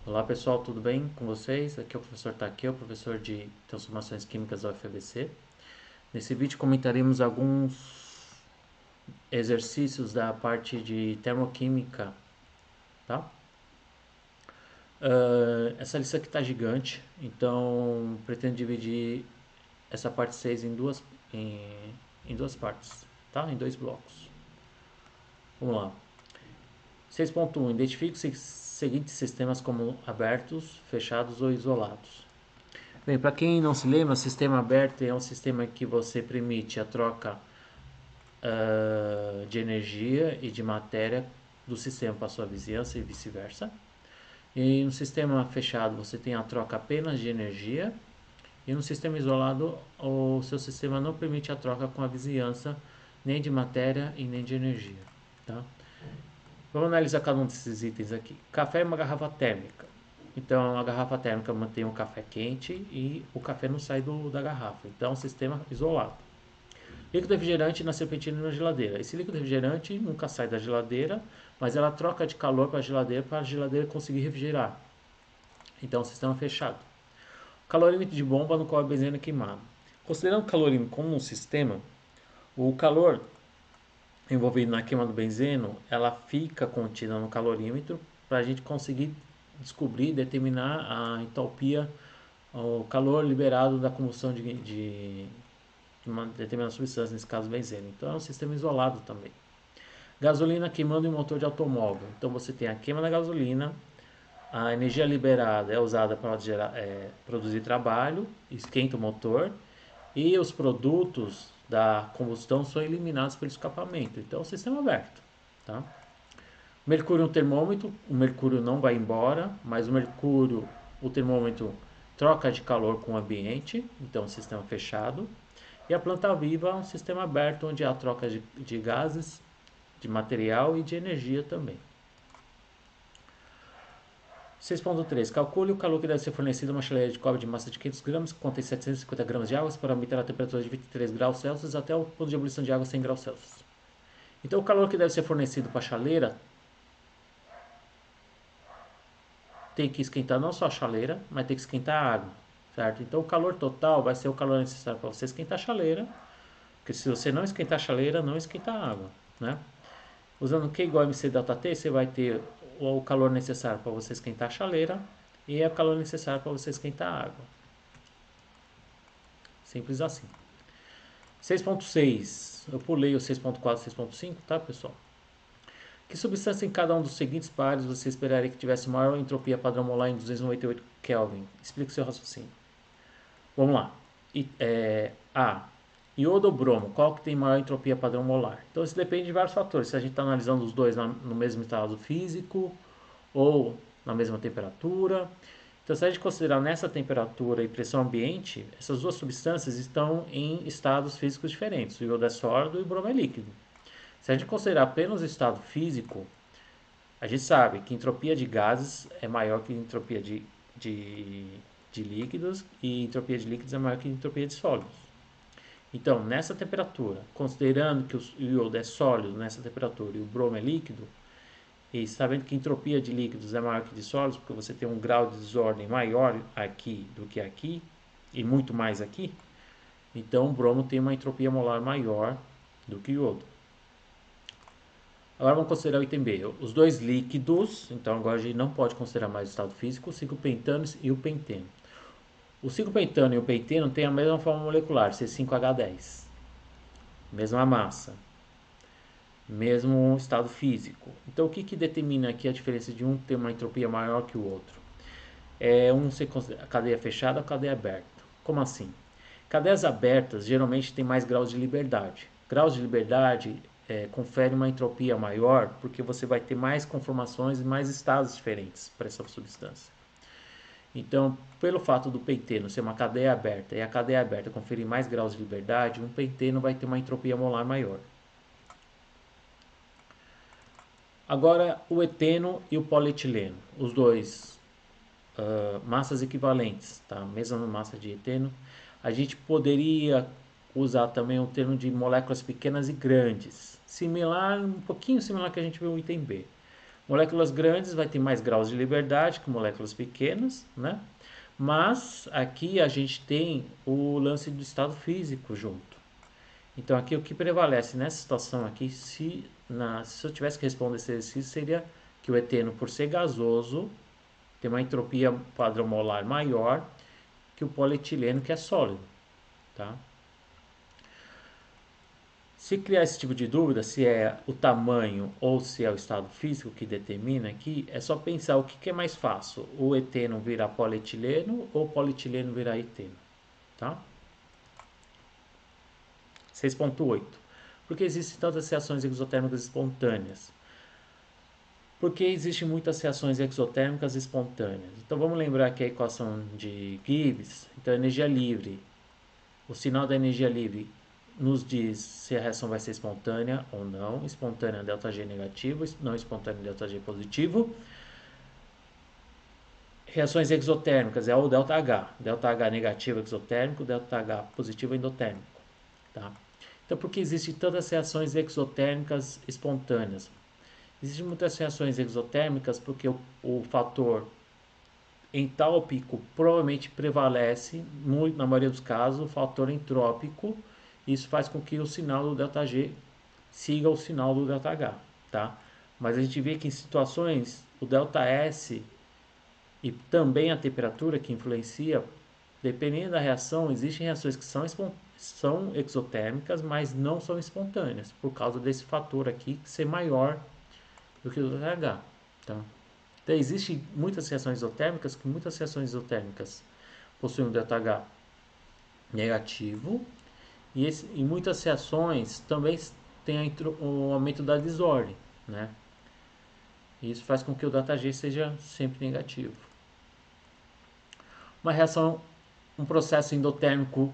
Olá pessoal, tudo bem com vocês? Aqui é o professor Takeo, professor de Transformações Químicas da UFABC. Nesse vídeo comentaremos alguns exercícios da parte de termoquímica, tá? Essa lista aqui está gigante, então pretendo dividir essa parte 6 em duas partes, tá? Em dois blocos. Vamos lá. 6.1. Identifique os seguintes sistemas como abertos, fechados ou isolados. Bem, para quem não se lembra, o sistema aberto é um sistema que você permite a troca de energia e de matéria do sistema para a sua vizinhança e vice-versa. E no sistema fechado você tem a troca apenas de energia. E no sistema isolado o seu sistema não permite a troca com a vizinhança nem de matéria e nem de energia. Tá? Vamos analisar cada um desses itens aqui. Café é uma garrafa térmica. Então a garrafa térmica mantém o café quente e o café não sai da garrafa. Então é um sistema isolado. Líquido refrigerante na serpentina e na geladeira. Esse líquido refrigerante nunca sai da geladeira, mas ela troca de calor para a geladeira conseguir refrigerar. Então é um sistema fechado. Calorímetro de bomba no qual a benzena é queimada. Considerando o calorímetro como um sistema, o calor envolvido na queima do benzeno, ela fica contida no calorímetro para a gente conseguir descobrir, determinar a entalpia, o calor liberado da combustão de uma determinada substância, nesse caso benzeno. Então é um sistema isolado também. Gasolina queimando em motor de automóvel. Então você tem a queima da gasolina, a energia liberada é usada para produzir trabalho, esquenta o motor e os produtos da combustão são eliminados pelo escapamento. Então é um sistema aberto. Tá? Mercúrio no termômetro, o mercúrio não vai embora, mas o termômetro troca de calor com o ambiente, então é um sistema fechado. E a planta viva é um sistema aberto onde há troca de gases, de material e de energia também. 6.3. Calcule o calor que deve ser fornecido a uma chaleira de cobre de massa de 500 gramas que contém 750 gramas de água para aumentar a temperatura de 23 graus Celsius até o ponto de ebulição de água 100 graus Celsius. Então o calor que deve ser fornecido para a chaleira tem que esquentar não só a chaleira, mas tem que esquentar a água, certo? Então o calor total vai ser o calor necessário para você esquentar a chaleira, porque se você não esquentar a chaleira, não esquenta a água, né? Usando Q igual a MC delta T, você vai ter o calor necessário para você esquentar a chaleira e o calor necessário para você esquentar a água. Simples assim. 6.6. Eu pulei o 6.4 e 6.5, tá, pessoal? Que substância em cada um dos seguintes pares você esperaria que tivesse maior entropia padrão molar em 298 Kelvin? Explique o seu raciocínio. Vamos lá. A. Iodo ou bromo? Qual que tem maior entropia padrão molar? Então isso depende de vários fatores. Se a gente está analisando os dois no mesmo estado físico ou na mesma temperatura. Então se a gente considerar nessa temperatura e pressão ambiente, essas duas substâncias estão em estados físicos diferentes. O iodo é sólido e o bromo é líquido. Se a gente considerar apenas o estado físico, a gente sabe que entropia de gases é maior que entropia de líquidos e entropia de líquidos é maior que entropia de sólidos. Então, nessa temperatura, considerando que o iodo é sólido nessa temperatura e o bromo é líquido, e sabendo que a entropia de líquidos é maior que de sólidos, porque você tem um grau de desordem maior aqui do que aqui, e muito mais aqui, então o bromo tem uma entropia molar maior do que o iodo. Agora vamos considerar o item B. Os dois líquidos, então agora a gente não pode considerar mais o estado físico, o 5-pentano e o penteno. O 5-pentano e o penteno têm a mesma forma molecular, C5H10. Mesma massa. Mesmo estado físico. Então o que determina aqui a diferença de um ter uma entropia maior que o outro? É um ser a cadeia fechada ou cadeia aberta. Como assim? Cadeias abertas geralmente têm mais graus de liberdade. Graus de liberdade confere uma entropia maior porque você vai ter mais conformações e mais estados diferentes para essa substância. Então, pelo fato do penteno ser uma cadeia aberta e a cadeia aberta conferir mais graus de liberdade, um penteno vai ter uma entropia molar maior. Agora, o eteno e o polietileno, os dois massas equivalentes, tá? Mesma massa de eteno. A gente poderia usar também o termo de moléculas pequenas e grandes, similar, um pouquinho similar que a gente viu no item B. Moléculas grandes vai ter mais graus de liberdade que moléculas pequenas, né? Mas aqui a gente tem o lance do estado físico junto. Então aqui o que prevalece nessa situação aqui, se eu tivesse que responder esse exercício, seria que o eteno, por ser gasoso, tem uma entropia padrão molar maior que o polietileno, que é sólido, tá? Se criar esse tipo de dúvida, se é o tamanho ou se é o estado físico que determina aqui, é só pensar o que é mais fácil, o eteno virar polietileno ou o polietileno virar eteno, tá? 6.8. Por que existem tantas reações exotérmicas espontâneas? Porque existem muitas reações exotérmicas espontâneas. Então vamos lembrar que a equação de Gibbs, então energia livre, o sinal da energia livre nos diz se a reação vai ser espontânea ou não. Espontânea ΔG negativo, não espontânea ΔG positivo. Reações exotérmicas é o ΔH. ΔH negativo exotérmico, ΔH positivo endotérmico. Tá? Então por que existem tantas reações exotérmicas espontâneas? Existem muitas reações exotérmicas porque o fator entálpico provavelmente prevalece, na maioria dos casos, o fator entrópico. Isso faz com que o sinal do ΔG siga o sinal do ΔH, tá? Mas a gente vê que em situações o ΔS e também a temperatura que influencia, dependendo da reação, existem reações que são exotérmicas, mas não são espontâneas, por causa desse fator aqui ser maior do que o ΔH, tá? Então, existem muitas reações isotérmicas, que muitas reações isotérmicas possuem um ΔH negativo, e muitas reações também tem o aumento da desordem, né? E isso faz com que o ΔG seja sempre negativo. Uma reação, um processo endotérmico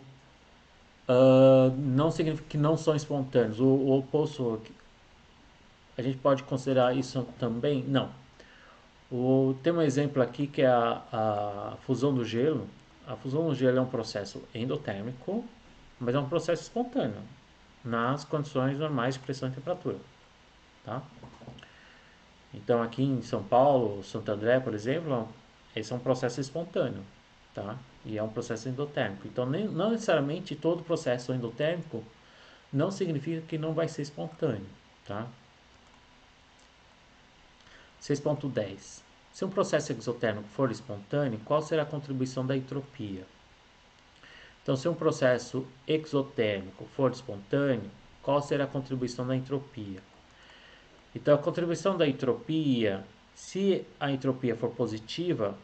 não significa que não são espontâneos. O oposto, a gente pode considerar isso também? Não. Tem um exemplo aqui que é a fusão do gelo. A fusão do gelo é um processo endotérmico, mas é um processo espontâneo, nas condições normais de pressão e temperatura. Tá? Então aqui em São Paulo, Santo André, por exemplo, esse é um processo espontâneo. Tá? E é um processo endotérmico. Então não necessariamente todo processo endotérmico não significa que não vai ser espontâneo. Tá? 6.10. Se um processo exotérmico for espontâneo, qual será a contribuição da entropia? Então, se um processo exotérmico for espontâneo, qual será a contribuição da entropia? Então, a contribuição da entropia, se a entropia for positiva,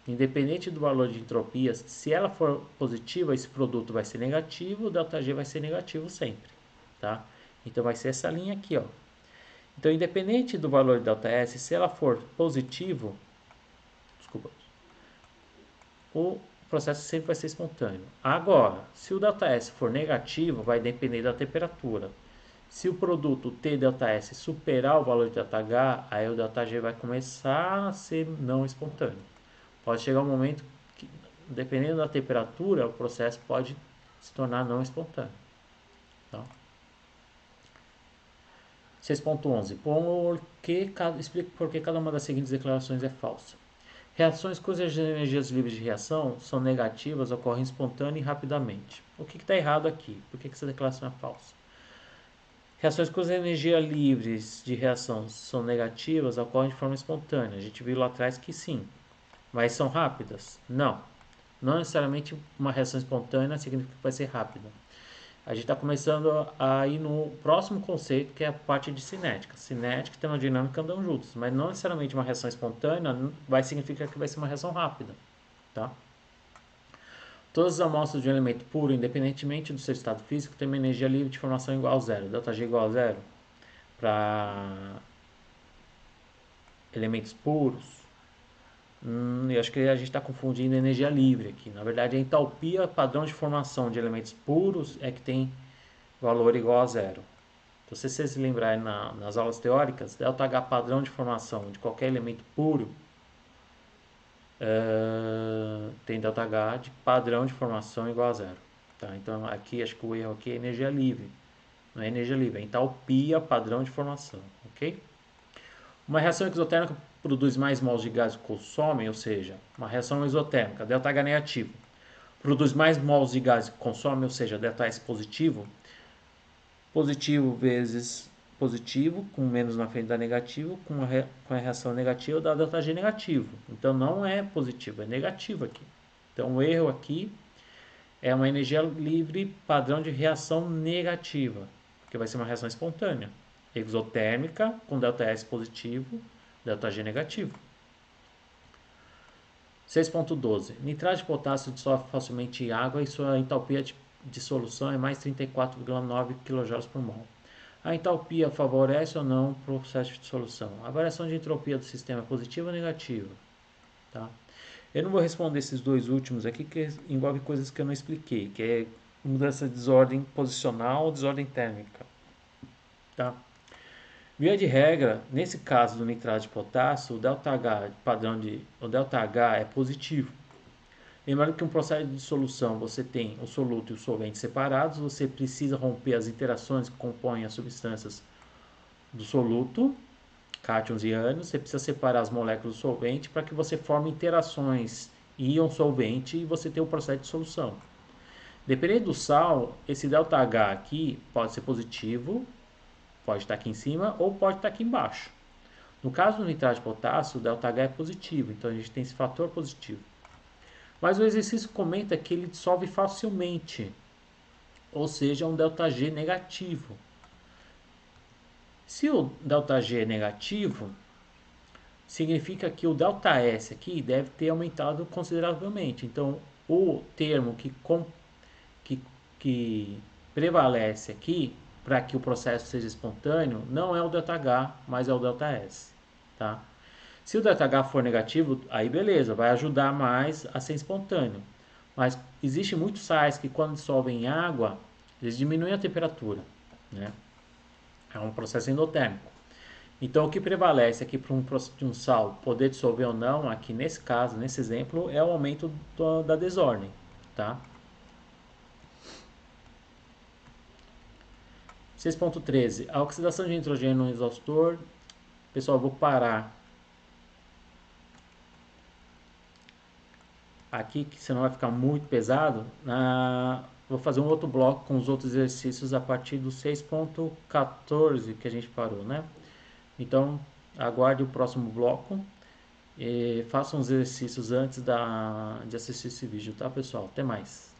independente do valor de entropia, se ela for positiva, esse produto vai ser negativo, o ΔG vai ser negativo sempre. Tá? Então, vai ser essa linha aqui, ó. Então, independente do valor de ΔS, se ela for positivo, o processo sempre vai ser espontâneo. Agora, se o ΔS for negativo, vai depender da temperatura. Se o produto T∆S superar o valor de ΔH, aí o ΔG vai começar a ser não espontâneo. Pode chegar um momento que, dependendo da temperatura, o processo pode se tornar não espontâneo. Tá? 6.11. Explique por que cada uma das seguintes declarações é falsa. Reações cujas energias livres de reação são negativas ocorrem espontânea e rapidamente. O que está errado aqui? Por que essa declaração é falsa? Reações cujas energias livres de reação são negativas ocorrem de forma espontânea. A gente viu lá atrás que sim. Mas são rápidas? Não. Não necessariamente uma reação espontânea significa que vai ser rápida. A gente está começando a ir no próximo conceito, que é a parte de cinética. Cinética e termodinâmica andam juntos, mas não necessariamente uma reação espontânea vai significar que vai ser uma reação rápida. Tá? Todas as amostras de um elemento puro, independentemente do seu estado físico, têm uma energia livre de formação igual a zero. ΔG igual a zero para elementos puros. Eu acho que a gente está confundindo energia livre aqui. Na verdade, a entalpia padrão de formação de elementos puros é que tem valor igual a zero. Então, se vocês se lembrarem nas aulas teóricas, ΔH padrão de formação de qualquer elemento puro tem ΔH de padrão de formação igual a zero. Tá? Então, aqui acho que o erro aqui é energia livre. Não é energia livre, é entalpia padrão de formação. Ok? Uma reação exotérmica produz mais mols de gás que consomem, ou seja, uma reação exotérmica, ΔH negativo, produz mais mols de gás que consome, ou seja, ΔS positivo. Positivo vezes positivo, com menos na frente da negativo, com a reação negativa dá ΔG negativo. Então não é positivo, é negativo aqui. Então o erro aqui é uma energia livre padrão de reação negativa, porque vai ser uma reação espontânea. Exotérmica com ΔS positivo, ΔG negativo. 6.12. Nitrato de potássio dissolve facilmente em água e sua entalpia de solução é mais 34,9 kJ por mol. A entalpia favorece ou não o processo de dissolução? A variação de entropia do sistema é positiva ou negativa? Tá? Eu não vou responder esses dois últimos aqui, que envolve coisas que eu não expliquei, que é mudança de desordem posicional ou desordem térmica. Tá? Via de regra, nesse caso do nitrato de potássio, o ΔH padrão o ΔH é positivo. Lembrando que um processo de dissolução você tem o soluto e o solvente separados, você precisa romper as interações que compõem as substâncias do soluto, cátions e ânions, você precisa separar as moléculas do solvente para que você forme interações íon-solvente e você tenha o processo de dissolução. Dependendo do sal, esse ΔH aqui pode ser positivo, pode estar aqui em cima ou pode estar aqui embaixo. No caso do nitrato de potássio, o ΔH é positivo, então a gente tem esse fator positivo. Mas o exercício comenta que ele dissolve facilmente, ou seja, um ΔG negativo. Se o ΔG é negativo, significa que o ΔS aqui deve ter aumentado consideravelmente. Então, o termo que prevalece aqui para que o processo seja espontâneo não é o ΔH, mas é o ΔS. Tá? Se o ΔH for negativo, aí beleza, vai ajudar mais a ser espontâneo. Mas existe muitos sais que quando dissolvem em água, eles diminuem a temperatura. Né? É um processo endotérmico. Então o que prevalece aqui para um sal poder dissolver ou não, aqui nesse caso, nesse exemplo, é o aumento da desordem. Tá? 6.13. A oxidação de nitrogênio no exaustor. Pessoal, eu vou parar aqui, que senão vai ficar muito pesado. Vou fazer um outro bloco com os outros exercícios a partir do 6.14 que a gente parou, né? Então, aguarde o próximo bloco e façam os exercícios antes de assistir esse vídeo, tá, pessoal? Até mais!